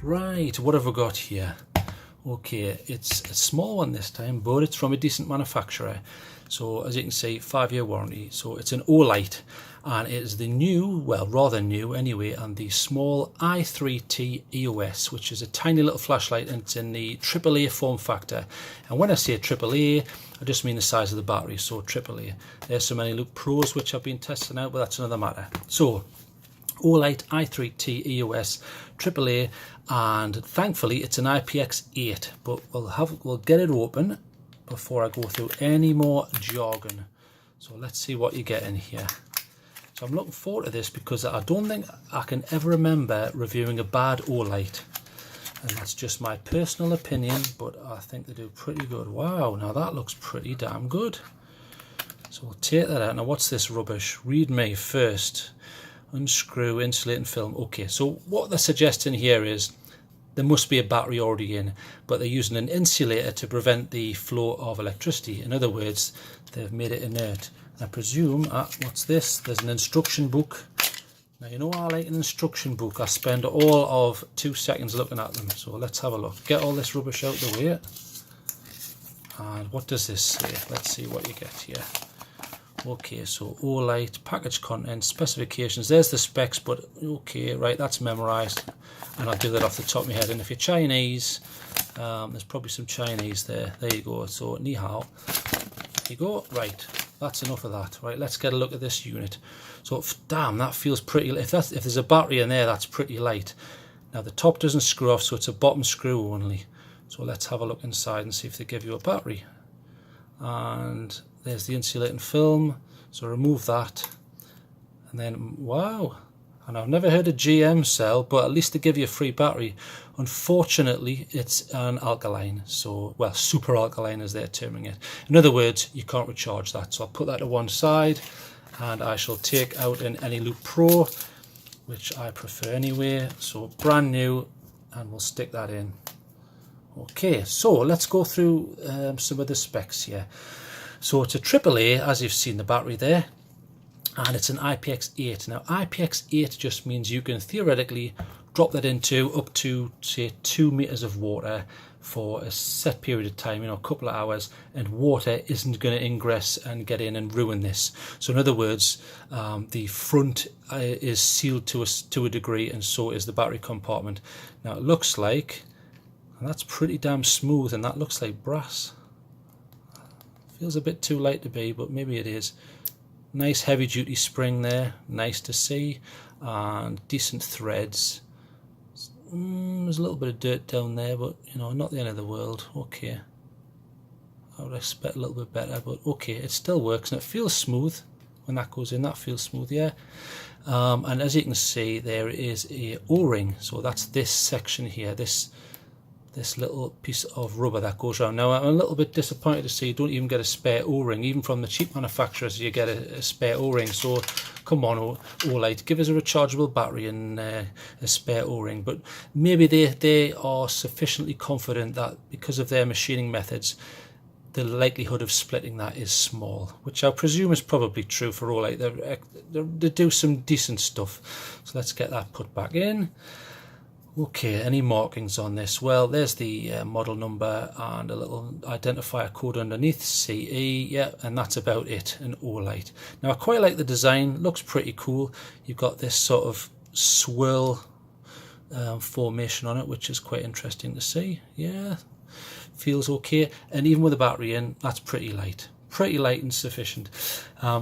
Right, what have we got here? Okay, it's a small one this time, but it's from a decent manufacturer. So as you can see, 5-year warranty. So it's an Olight, and it is the new, well, rather new anyway, and the small i3T EOS, which is a tiny little flashlight, and it's in the AAA form factor. And when I say AAA, I just mean the size of the battery, so AAA. There's so many Loop Pros which I've been testing out, but that's another matter. So Olight I3T EOS AAA, and thankfully it's an IPX8, but we'll get it open before I go through any more jargon. So let's see what you get in here. So I'm looking forward to this because I don't think I can ever remember reviewing a bad Olight, and that's just my personal opinion, but I think they do pretty good. Wow, now that looks pretty damn good. So we'll take that out. Now what's this rubbish? Read me first. Unscrew insulating film. Okay, so what they're suggesting here is there must be a battery already in, but they're using an insulator to prevent the flow of electricity. In other words, they've made it inert. I presume, what's this? There's an instruction book. Now, you know, I like an instruction book. I spend all of 2 seconds looking at them. So let's have a look. Get all this rubbish out the way. And what does this say? Let's see what you get here. Okay, so Olight, package content, specifications. There's the specs, but okay, right, that's memorized, and I'll do that off the top of my head. And if you're Chinese, there's probably some Chinese there. There you go. So ni hao. There you go. Right, that's enough of that. Right, let's get a look at this unit. So damn, that feels pretty. If there's a battery in there, that's pretty light. Now the top doesn't screw off, so it's a bottom screw only. So let's have a look inside and see if they give you a battery. And there's the insulating film, so remove that, and then wow, and I've never heard of GM sell, but at least they give you a free battery. Unfortunately, it's an alkaline, so, well, super alkaline as they're terming it. In other words, you can't recharge that, so I'll put that to one side, and I shall take out an Loop Pro, which I prefer anyway. So brand new, and we'll stick that in. Okay, so let's go through some of the specs here. So it's a AAA, as you've seen the battery there, and it's an IPX8. Now IPX8 just means you can theoretically drop that into up to, say, 2 meters of water for a set period of time, you know, a couple of hours, and water isn't going to ingress and get in and ruin this. So in other words, the front is sealed to a degree, and so is the battery compartment. Now it looks like, and that's pretty damn smooth, and that looks like brass. Feels a bit too light to be, but maybe it is. Nice heavy duty spring there, nice to see, and decent threads. There's a little bit of dirt down there, but you know, not the end of the world. Okay, I would expect a little bit better, but okay, it still works, and it feels smooth when that goes in. That feels smooth, yeah. And as you can see, there is a O-ring, so that's this section here, this little piece of rubber that goes around. Now I'm a little bit disappointed to see you don't even get a spare O-ring. Even from the cheap manufacturers you get a spare O-ring. So come on, Olight, give us a rechargeable battery and a spare O-ring. But maybe they are sufficiently confident that because of their machining methods, the likelihood of splitting that is small, which I presume is probably true for Olight. They do some decent stuff. So let's get that put back in. Okay, any markings on this? Well, there's the model number and a little identifier code underneath, CE, yeah, and that's about it, an Olight. Now, I quite like the design, looks pretty cool. You've got this sort of swirl formation on it, which is quite interesting to see. Yeah, feels okay, and even with the battery in, that's pretty light and sufficient.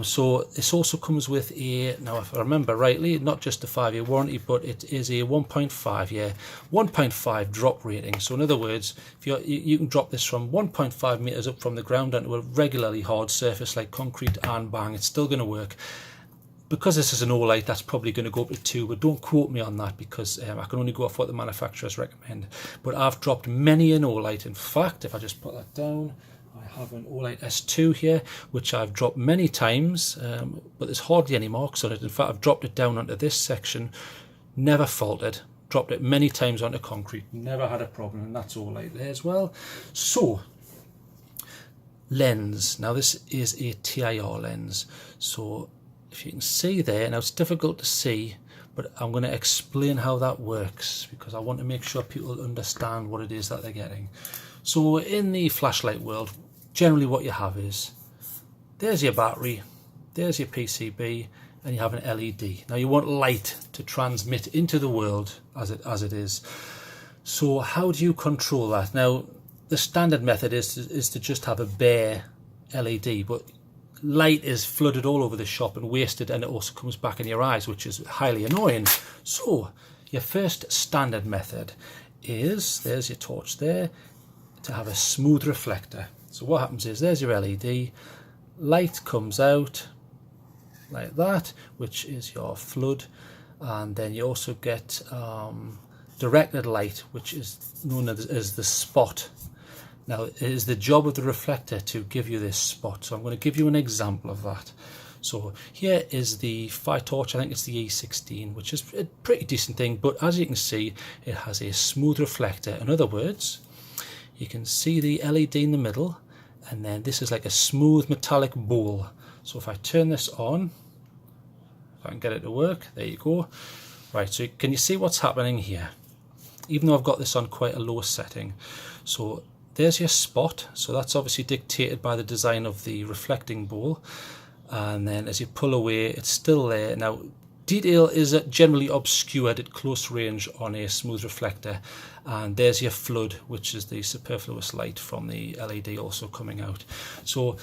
So this also comes with a, now if I remember rightly, not just a 5-year warranty, but it is a 1.5 drop rating. So in other words, if you can drop this from 1.5 meters up from the ground onto a regularly hard surface like concrete, and bang, it's still going to work. Because this is an Olight, that's probably going to go up to 2, but don't quote me on that, because I can only go off what the manufacturers recommend. But I've dropped many an Olight. In fact, if I just put that down, I have an Olight S2 here, which I've dropped many times, but there's hardly any marks on it. In fact, I've dropped it down onto this section, never faltered. Dropped it many times onto concrete, never had a problem, and that's Olight there as well. So, lens. Now this is a TIR lens. So if you can see there, now it's difficult to see, but but I'm going to explain how that works because I want to make sure people understand what it is that they're getting. So in the flashlight world, generally what you have is, there's your battery, there's your PCB, and you have an LED. Now you want light to transmit into the world as it is. So how do you control that? Now the standard method is to just have a bare LED, but light is flooded all over the shop and wasted, and it also comes back in your eyes, which is highly annoying. So your first standard method is, there's your torch there, to have a smooth reflector. So what happens is, there's your LED, light comes out like that, which is your flood, and then you also get directed light, which is known as the spot. Now it is the job of the reflector to give you this spot, so I'm going to give you an example of that. So here is the fire torch, I think it's the E16, which is a pretty decent thing, but as you can see, it has a smooth reflector. In other words, you can see the LED in the middle, and then this is like a smooth metallic bowl. So if I turn this on, if I can get it to work, there you go. Right, so can you see what's happening here? Even though I've got this on quite a low setting. So there's your spot, so that's obviously dictated by the design of the reflecting bowl, and then as you pull away, it's still there. Now detail is generally obscured at close range on a smooth reflector, and there's your flood, which is the superfluous light from the LED also coming out. So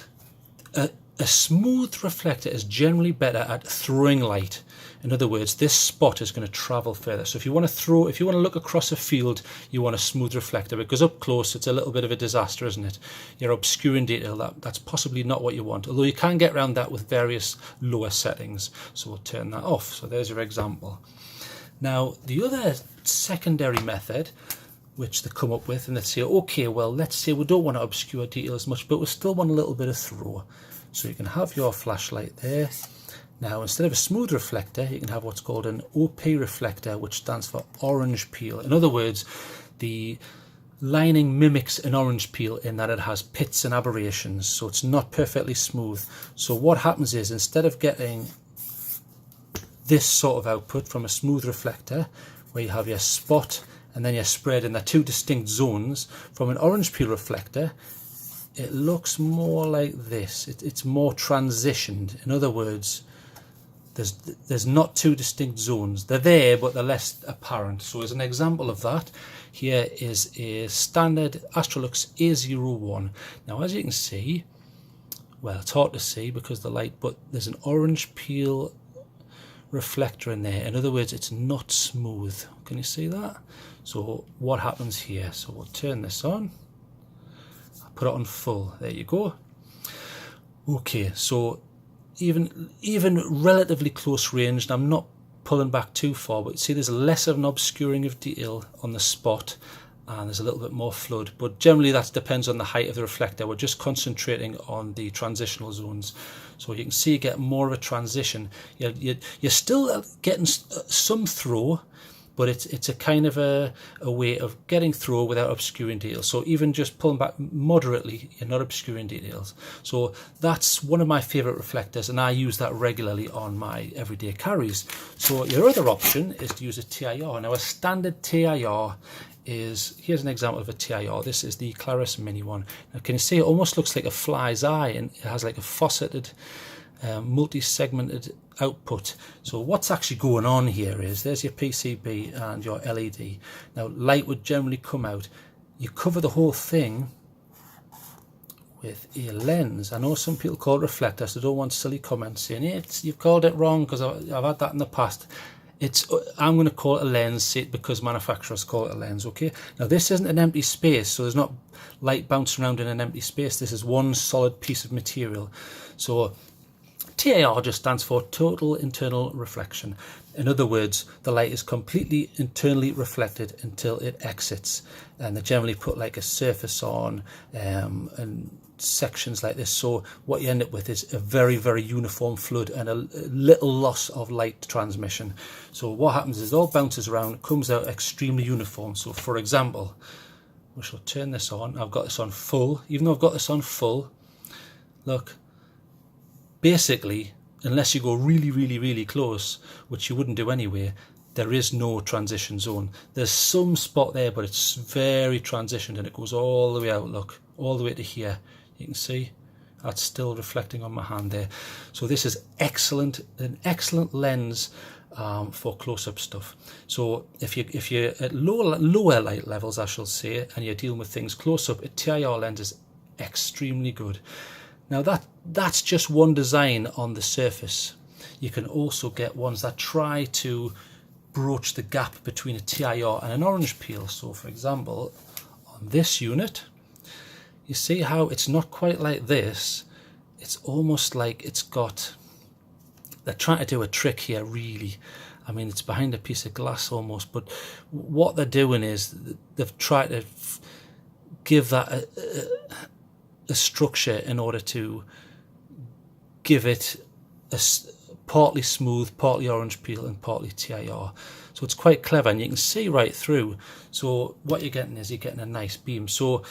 a smooth reflector is generally better at throwing light. In other words, this spot is going to travel further. So if you want to look across a field, you want a smooth reflector, because up close it's a little bit of a disaster, isn't it? You're obscuring detail. That's possibly not what you want, although you can get around that with various lower settings. So we'll turn that off. So there's your example. Now the other secondary method which they come up with, and they say, okay, well, let's say we don't want to obscure detail as much, but we still want a little bit of throw. So you can have your flashlight there. Now, instead of a smooth reflector, you can have what's called an OP reflector, which stands for orange peel. In other words, the lining mimics an orange peel in that it has pits and aberrations, so it's not perfectly smooth. So what happens is, instead of getting this sort of output from a smooth reflector, where you have your spot and then you're spread in the two distinct zones, from an orange peel reflector, it looks more like this. It's more transitioned. In other words, there's not two distinct zones. They're there, but they're less apparent. So as an example of that, here is a standard Astrolux A01. Now, as you can see, well, it's hard to see because of the light, but there's an orange peel reflector in there. In other words, it's not smooth. Can you see that? So what happens here? So we'll turn this on. I'll put it on full. There you go. Okay, so even relatively close range, and I'm not pulling back too far, but see there's less of an obscuring of detail on the spot, and there's a little bit more flood, but generally that depends on the height of the reflector. We're just concentrating on the transitional zones, so you can see you get more of a transition. You're still getting some throw, but it's a kind of a way of getting through without obscuring details. So even just pulling back moderately, you're not obscuring details. So that's one of my favourite reflectors, and I use that regularly on my everyday carries. So your other option is to use a TIR. Now a standard TIR is, here's an example of a TIR. This is the Claris Mini one. Now can you see it almost looks like a fly's eye, and it has like a faceted, multi-segmented output. So what's actually going on here is, there's your PCB and your LED. Now light would generally come out. You cover the whole thing with a lens. I know some people call it reflector, so don't want silly comments saying you've called it wrong, because I've had that in the past. I'm going to call it a lens because manufacturers call it a lens. Okay, now this isn't an empty space, so there's not light bouncing around in an empty space. This is one solid piece of material. So TIR just stands for total internal reflection. In other words, the light is completely internally reflected until it exits, and they generally put like a surface on and sections like this. So what you end up with is a very, very uniform flood and a little loss of light transmission. So what happens is it all bounces around, comes out extremely uniform. So for example, we shall turn this on. I've got this on full. Even though I've got this on full, look, basically unless you go really, really, really close, which you wouldn't do anyway, there is no transition zone. There's some spot there, but it's very transitioned, and it goes all the way out, look, all the way to here. You can see that's still reflecting on my hand there. So this is excellent, an excellent lens for close-up stuff. So if you're at lower light levels, I shall say, and you're dealing with things close-up, a TIR lens is extremely good. Now that's just one design on the surface. You can also get ones that try to broach the gap between a TIR and an orange peel. So for example, on this unit, you see how it's not quite like this. It's almost like it's got, they're trying to do a trick here really. I mean, it's behind a piece of glass almost, but what they're doing is they've tried to give that a structure in order to give it a partly smooth, partly orange peel and partly TIR. So it's quite clever, and you can see right through. So what you're getting is you're getting a nice beam. So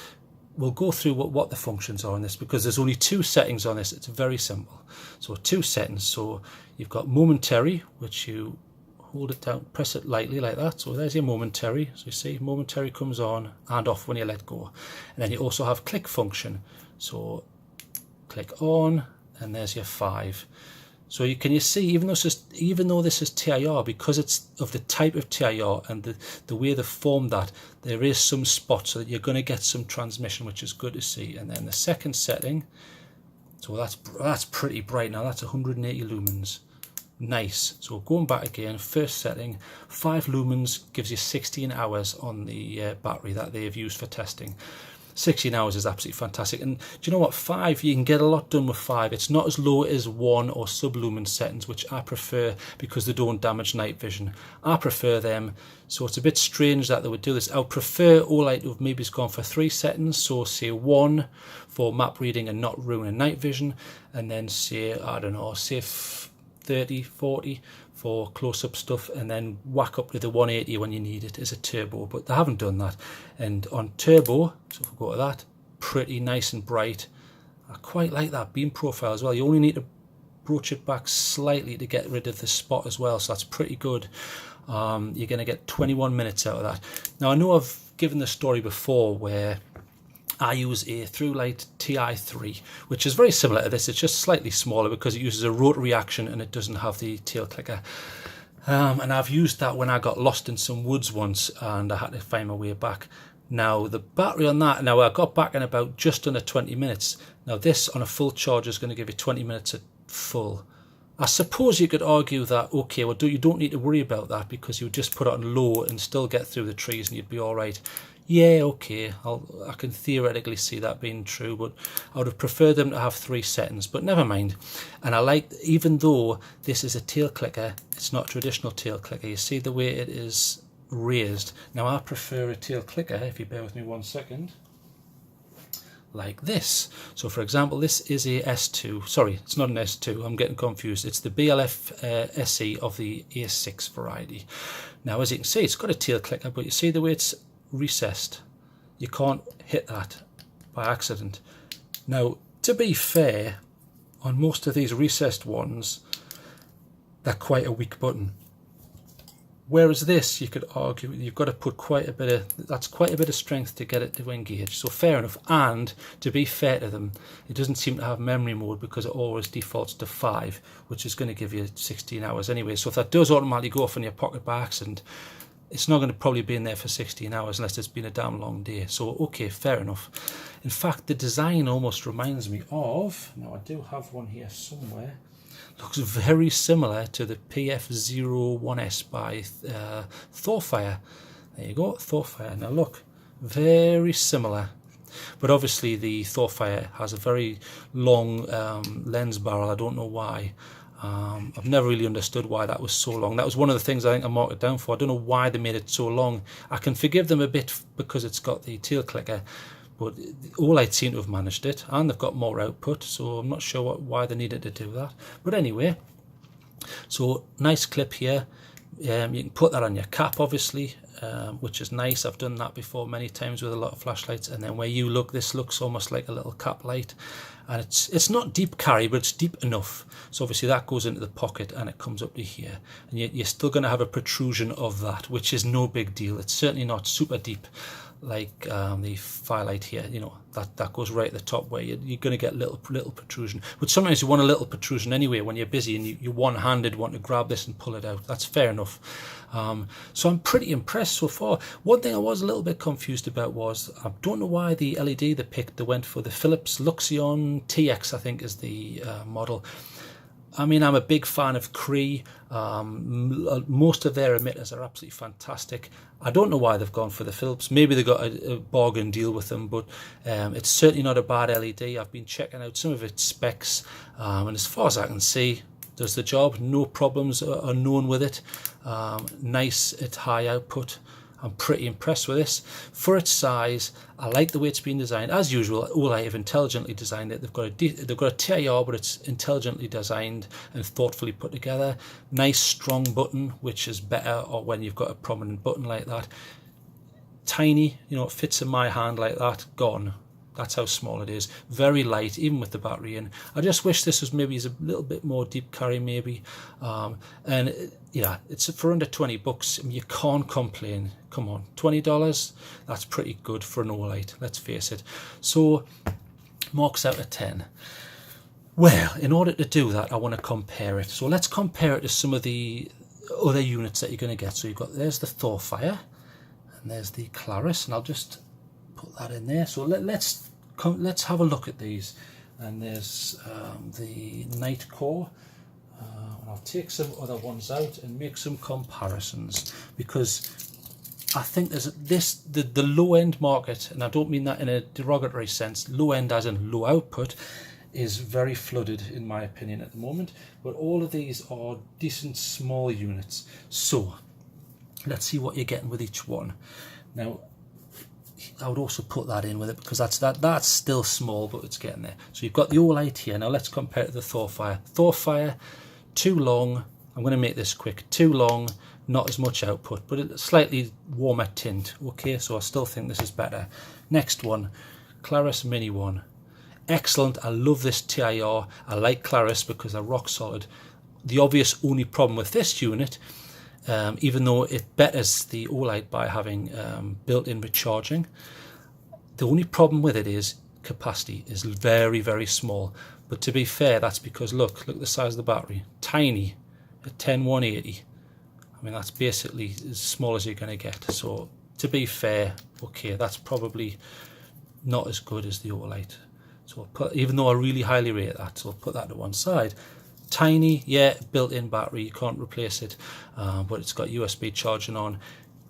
we'll go through what the functions are on this, because there's only two settings on this. It's very simple. So two settings. So you've got momentary, which you hold it down, press it lightly like that. So there's your momentary. So you see momentary comes on and off when you let go. And then you also have click function. So click on, and there's your 5. So you see, even though this is TIR, because it's of the type of TIR and the way they've formed that, there is some spots so that you're going to get some transmission, which is good to see. And then the second setting, so that's pretty bright now. That's 180 lumens. Nice. So going back again, first setting, 5 lumens gives you 16 hours on the battery that they have used for testing. 16 hours is absolutely fantastic. And do you know what, 5, you can get a lot done with 5. It's not as low as 1 or sub-lumen settings, which I prefer because they don't damage night vision. I prefer them, so it's a bit strange that they would do this. I would prefer Olight to have maybe gone for 3 settings, so say 1 for map reading and not ruining night vision, and then say, I don't know, say 30, 40 for close-up stuff, and then whack up to the 180 when you need it as a turbo, but they haven't done that. And on turbo, so if we go to that, pretty nice and bright. I quite like that beam profile as well. You only need to broach it back slightly to get rid of the spot as well, so that's pretty good. You're going to get 21 minutes out of that. Now I know I've given the story before where I use a Olight I3, which is very similar to this. It's just slightly smaller because it uses a rotary action and it doesn't have the tail clicker. And I've used that when I got lost in some woods once and I had to find my way back. Now the battery on that, now I got back in about just under 20 minutes. Now this on a full charge is going to give you 20 minutes at full. I suppose you could argue that, okay, well, you don't need to worry about that because you would just put it on low and still get through the trees and you'd be all right. Yeah, okay, I can theoretically see that being true, but I would have preferred them to have 3 settings, but never mind. And I like, even though this is a tail clicker, it's not a traditional tail clicker. You see the way it is raised. Now I prefer a tail clicker, if you bear with me 1 second, like this. So for example, this is a S2, sorry, it's not an S2, I'm getting confused. It's the BLF SE of the A6 variety. Now as you can see, it's got a tail clicker, but you see the way it's recessed. You can't hit that by accident. Now, to be fair, on most of these recessed ones, they're quite a weak button. Whereas this, you could argue, you've got to put quite a bit of strength to get it to engage. So fair enough. And to be fair to them, it doesn't seem to have memory mode because it always defaults to 5, which is going to give you 16 hours anyway. So if that does automatically go off in your pocket by accident, it's not going to probably be in there for 16 hours unless it's been a damn long day. So, okay, fair enough. In fact, the design almost reminds me of, now I do have one here somewhere, looks very similar to the PF01S by Thorfire. There you go, Thorfire. Now look, very similar. But obviously the Thorfire has a very long lens barrel. I don't know why. I've never really understood why that was so long. That was one of the things I think I marked it down for. I don't know why they made it so long. I can forgive them a bit because it's got the tail clicker, but Olight seem to have managed it, and they've got more output, so I'm not sure why they needed to do that. But anyway, so nice clip here. You can put that on your cap, obviously, which is nice. I've done that before many times with a lot of flashlights. And then where you look, this looks almost like a little cap light. and it's not deep carry, but it's deep enough. So obviously that goes into the pocket and it comes up to here, and you're still going to have a protrusion of that, which is no big deal. It's certainly not super deep like the Firelight here, you know, that goes right at the top where you're going to get little protrusion. But sometimes you want a little protrusion anyway when you're busy and you one-handed want to grab this and pull it out. That's fair enough. So I'm pretty impressed so far. One thing I was a little bit confused about was, I don't know why the LED they picked, they went for the Philips Luxion TX, I think is the model. I mean, I'm a big fan of Cree. Most of their emitters are absolutely fantastic. I don't know why they've gone for the Philips. Maybe they got a bargain deal with them, but it's certainly not a bad LED. I've been checking out some of its specs, and as far as I can see, does the job. No problems are known with it. Nice at high output. I'm pretty impressed with this. For its size, I like the way it's been designed. As usual, Olight have intelligently designed it. They've got a TIR, but it's intelligently designed and thoughtfully put together. Nice strong button, which is better or when you've got a prominent button like that. Tiny, you know, it fits in my hand like that, gone. That's how small it is. Very light, even with the battery in. I just wish this was maybe a little bit more deep carry, maybe. Yeah, it's for under 20 bucks. I mean, you can't complain. Come on, $20. That's pretty good for an Olight. Let's face it. So, marks out of 10. Well, in order to do that, I want to compare it. So let's compare it to some of the other units that you're going to get. So there's the Thorfire, and there's the Claris, and I'll just put that in there. So let's have a look at these. And there's the Nightcore. I'll take some other ones out and make some comparisons, because I think there's the low end market, and I don't mean that in a derogatory sense. Low end as in low output is very flooded in my opinion at the moment. But all of these are decent small units. So let's see what you're getting with each one. Now, I would also put that in with it, because that's still small, but it's getting there. So you've got the Olight here. Now let's compare it to the Thorfire. Thorfire, too long. I'm going to make this quick. Too long, not as much output, but a slightly warmer tint. Okay, so I still think this is better. Next one, Claris Mini One. Excellent. I love this TIR. I like Claris because they're rock solid. The obvious only problem with this unit, even though it betters the Olight by having built-in recharging, the only problem with it is capacity is very, very small. But to be fair, that's because look at the size of the battery, tiny at 10180. I mean, that's basically as small as you're going to get. So to be fair, okay, that's probably not as good as the Olight. So I'll put, even though I really highly rate that, so I'll put that to one side. Tiny, yeah, built-in battery, you can't replace it, but it's got USB charging on.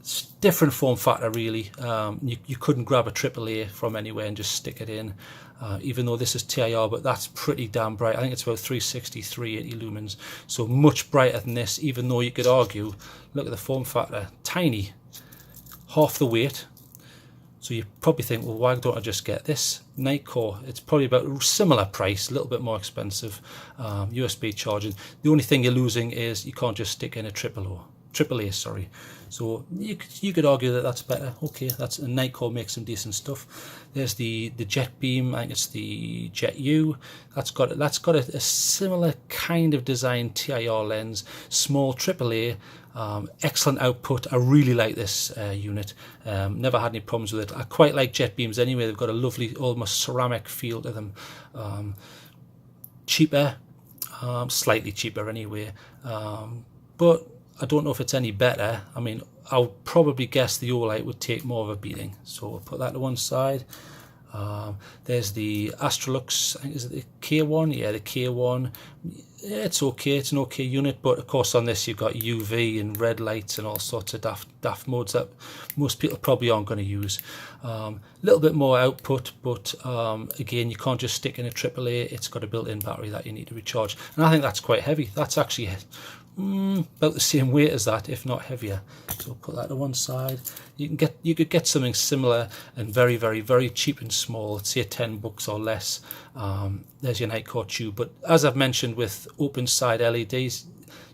It's different form factor really. You couldn't grab a AAA from anywhere and just stick it in, even though this is TIR, but that's pretty damn bright. I think it's about 360, 380 lumens, so much brighter than this, even though you could argue, look at the form factor, tiny, half the weight. So you probably think, well, why don't I just get this? Nightcore, it's probably about a similar price, a little bit more expensive, USB charging. The only thing you're losing is you can't just stick in a AAA, sorry. So you could argue that that's better. Okay, that's a Nightcore makes some decent stuff. There's the Jet Beam, I think it's the Jet U. That's got a similar kind of design TIR lens, small AAA. Excellent output. I really like this unit. Never had any problems with it. I quite like Jet Beams anyway. They've got a lovely, almost ceramic feel to them. Cheaper, slightly cheaper anyway. But I don't know if it's any better. I mean, I would probably guess the Olight would take more of a beating. So we'll put that to one side. There's the Astrolux, I think, is it the K1? Yeah, the K1. Yeah, it's okay, it's an okay unit, but of course on this you've got UV and red lights and all sorts of daft modes that most people probably aren't going to use. A little bit more output, but again, you can't just stick in a AAA. It's got a built-in battery that you need to recharge, and I think that's quite heavy. That's actually about the same weight as that, if not heavier. So put that to one side. You could get something similar and very, very, very cheap and small. Say 10 bucks or less. There's your Nightcore tube. But as I've mentioned with open side LEDs,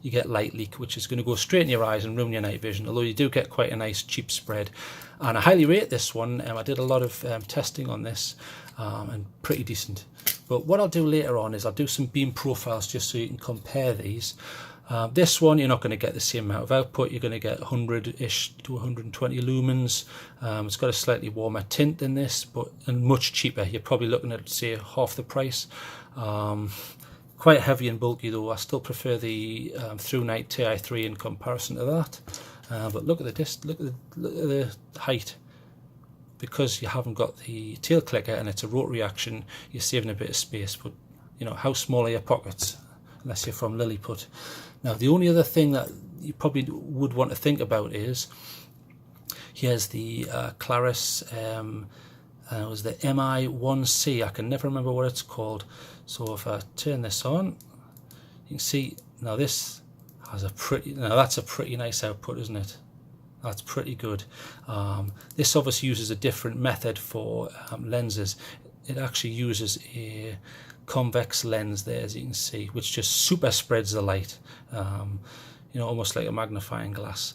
you get light leak, which is going to go straight in your eyes and ruin your night vision. Although you do get quite a nice cheap spread, and I highly rate this one. I did a lot of testing on this, and pretty decent. But what I'll do later on is I'll do some beam profiles just so you can compare these. This one, you're not going to get the same amount of output. You're going to get 100-ish to 120 lumens. It's got a slightly warmer tint than this, and much cheaper. You're probably looking at, say, half the price. Quite heavy and bulky though. I still prefer the Olight T3 in comparison to that. But look at the look at the height. Because you haven't got the tail clicker and it's a rotary action, you're saving a bit of space. But you know, how small are your pockets? Unless you're from Lilliput. Now, the only other thing that you probably would want to think about is, here's the Claris, it was the MI1C. I can never remember what it's called. So if I turn this on, you can see now this has that's a pretty nice output, isn't it? That's pretty good. This obviously uses a different method for lenses. It actually uses a convex lens there, as you can see, which just super spreads the light, you know, almost like a magnifying glass.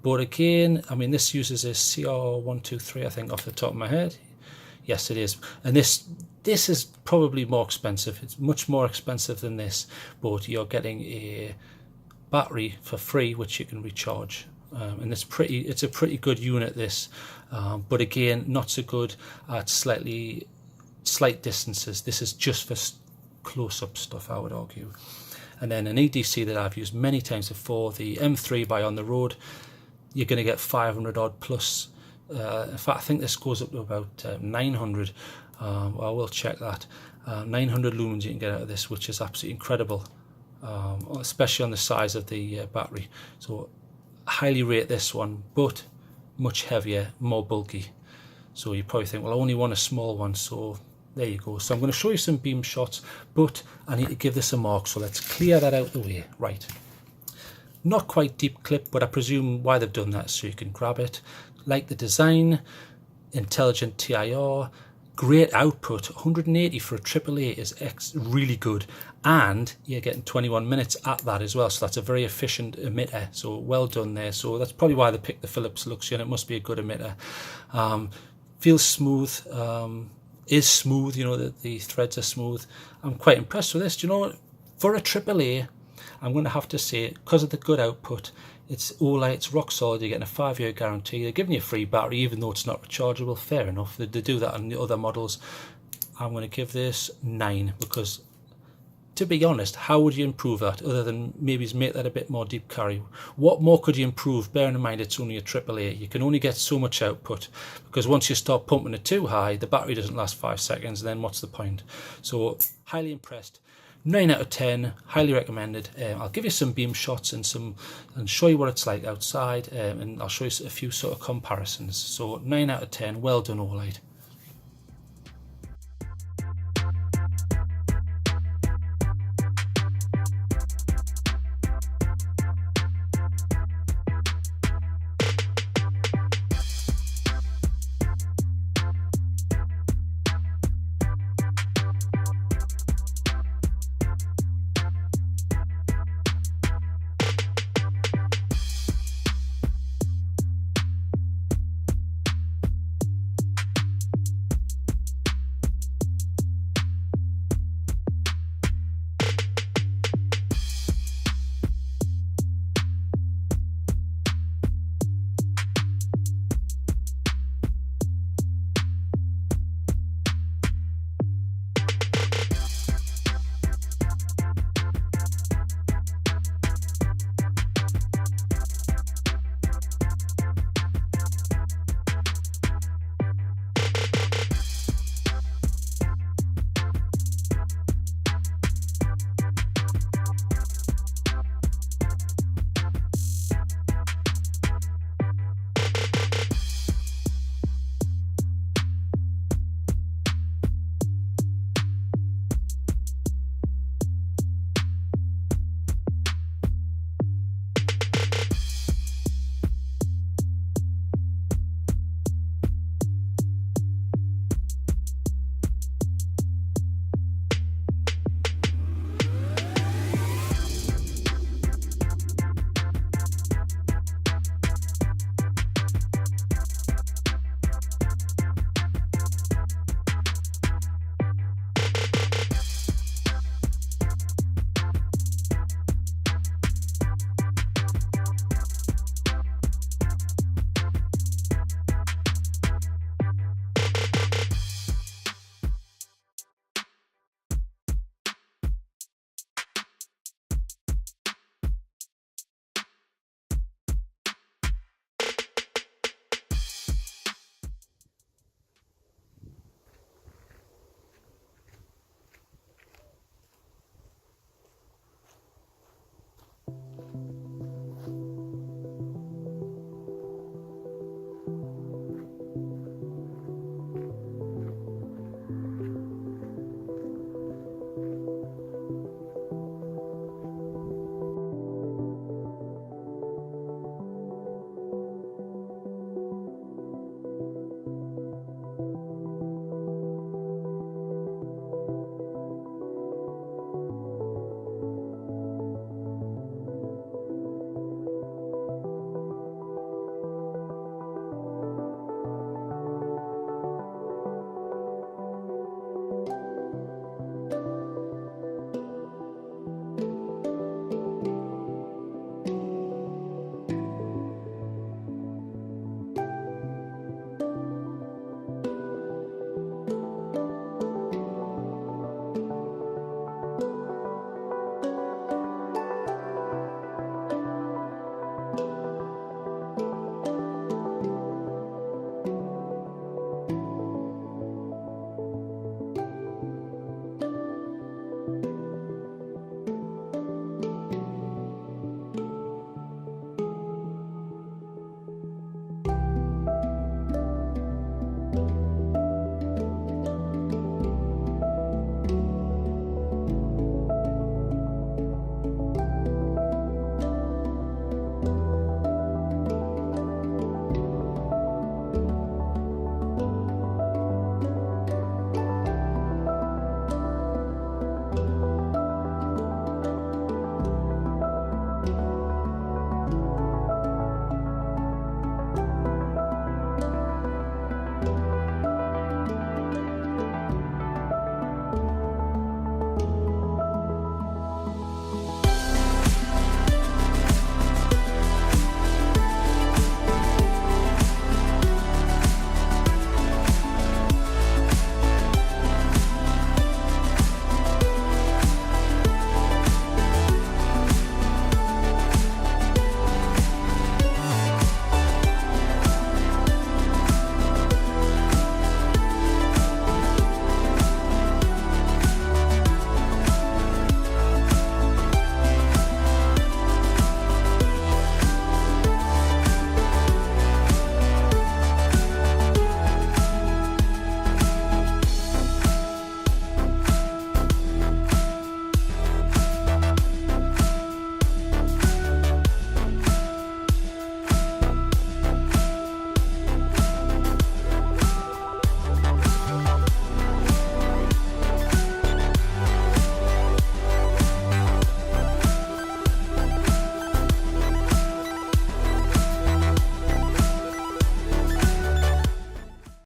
But again, I mean, this uses a CR123, I think, off the top of my head. Yes, it is. And this is probably more expensive. It's much more expensive than this, but you're getting a battery for free, which you can recharge. And it's a pretty good unit, this, but again, not so good at slight distances. This is just for close-up stuff, I would argue. And then an EDC that I've used many times before, the M3 by On the Road, you're going to get 500 odd plus. In fact, I think this goes up to about 900. I will check that. 900 lumens you can get out of this, which is absolutely incredible, especially on the size of the battery. So highly rate this one, but much heavier, more bulky. So you probably think, well, I only want a small one, so there you go. So I'm going to show you some beam shots, but I need to give this a mark, so let's clear that out of the way. Right, not quite deep clip, but I presume why they've done that, so you can grab it. Like the design, intelligent TIR, great output. 180 for a AAA is really good, and you're getting 21 minutes at that as well, so that's a very efficient emitter, so well done there. So that's probably why they picked the Philips Luxion. It must be a good emitter. Feels smooth, is smooth, you know, the threads are smooth. I'm quite impressed with this. Do you know what? For a AAA, I'm going to have to say, because of the good output, it's Olight, it's rock solid. You're getting a 5-year guarantee. They're giving you a free battery, even though it's not rechargeable. Fair enough. They do that on the other models. I'm going to give this 9, because, to be honest, how would you improve that other than maybe make that a bit more deep carry? What more could you improve, bearing in mind it's only a AAA? You can only get so much output, because once you start pumping it too high, the battery doesn't last 5 seconds, and then what's the point? So, highly impressed. 9 out of 10, highly recommended. I'll give you some beam shots and show you what it's like outside, and I'll show you a few sort of comparisons. So 9 out of 10, well done, Olight.